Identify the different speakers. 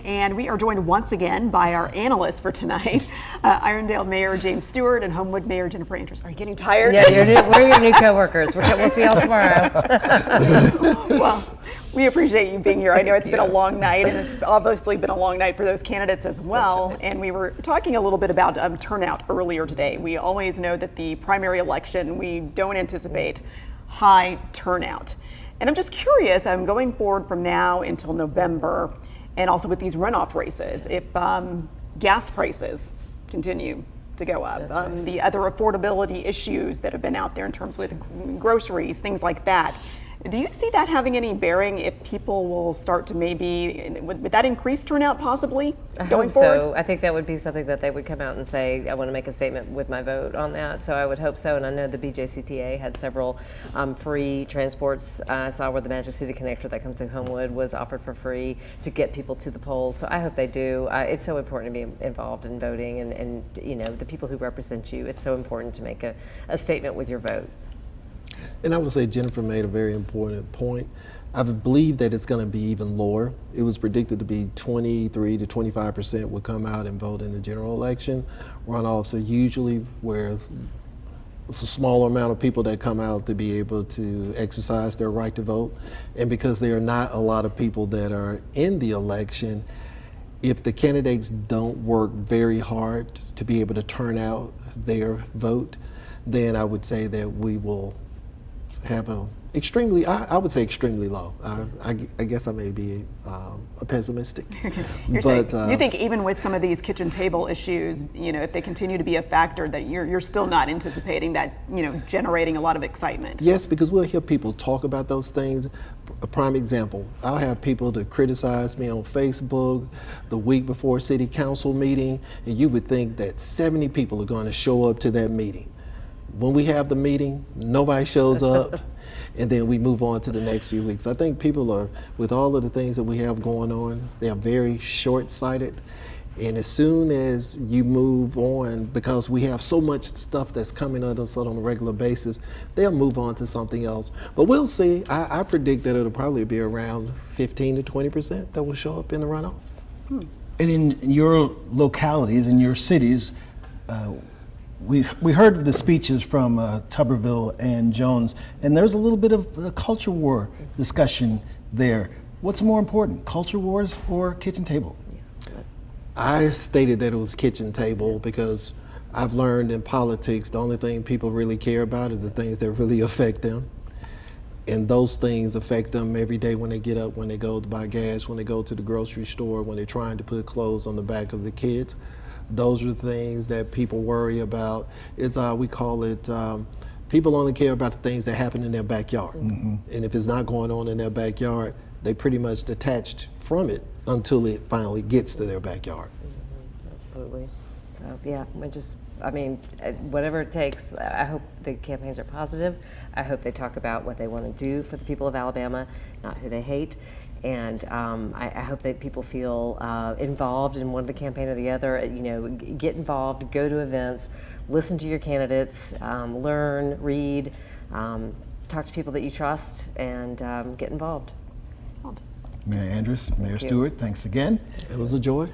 Speaker 1: And we are joined once again by our analysts for tonight, Irondale Mayor James Stewart and Homewood Mayor Jennifer Andrews. Are you getting tired?
Speaker 2: Yeah, we're your new coworkers. We'll see y'all tomorrow.
Speaker 1: Well, we appreciate you being here. I know it's been a long night, and it's obviously been a long night for those candidates as well. And we were talking a little bit about turnout earlier today. We always know that the primary election, we don't anticipate high turnout. And I'm just curious, I'm going forward from now until November, and also with these runoff races, if gas prices continue to go up, right. The other affordability issues that have been out there in terms with groceries, things like that. Do you see that having any bearing if people will start to would that increase turnout possibly going forward?
Speaker 2: So I think that would be something that they would come out and say, I want to make a statement with my vote on that. So I would hope so. And I know the BJCTA had several free transports. I saw where the Magic City Connector that comes to Homewood was offered for free to get people to the polls. So I hope they do. It's so important to be involved in voting, and you know, the people who represent you, it's so important to make a statement with your vote.
Speaker 3: And I would say Jennifer made a very important point. I believe that it's going to be even lower. It was predicted to be 23 to 25% would come out and vote in the general election. Runoffs are usually where it's a smaller amount of people that come out to be able to exercise their right to vote. And because there are not a lot of people that are in the election, if the candidates don't work very hard to be able to turn out their vote, then I would say that we will have I would say extremely low. I guess I may be pessimistic.
Speaker 1: You think even with some of these kitchen table issues, you know, if they continue to be a factor, that you're still not anticipating that, you know, generating a lot of excitement?
Speaker 3: Yes, because we'll hear people talk about those things. A prime example, I'll have people to criticize me on Facebook the week before city council meeting, and you would think that 70 people are going to show up to that meeting. When we have the meeting, nobody shows up, and then we move on to the next few weeks. I think people are, with all of the things that we have going on, they are very short-sighted. And as soon as you move on, because we have so much stuff that's coming at us on a regular basis, they'll move on to something else. But we'll see. I predict that it'll probably be around 15 to 20% that will show up in the runoff.
Speaker 4: And in your localities, in your cities, we heard the speeches from Tuberville and Jones, and there's a little bit of a culture war discussion there. What's more important, culture wars or kitchen table?
Speaker 3: I stated that it was kitchen table because I've learned in politics the only thing people really care about is the things that really affect them. And those things affect them every day when they get up, when they go to buy gas, when they go to the grocery store, when they're trying to put clothes on the back of the kids. Those are the things that people worry about. It's we call it, people only care about the things that happen in their backyard. Mm-hmm. And if it's not going on in their backyard, they pretty much detached from it until it finally gets to their backyard.
Speaker 2: Mm-hmm. Absolutely. So yeah, whatever it takes, I hope the campaigns are positive. I hope they talk about what they want to do for the people of Alabama, not who they hate. And I hope that people feel involved in one of the campaign or the other. You know, get involved, go to events, listen to your candidates, learn, read, talk to people that you trust, and get involved.
Speaker 4: Mayor Andrews, Mayor Stewart, thanks again.
Speaker 3: It was a joy.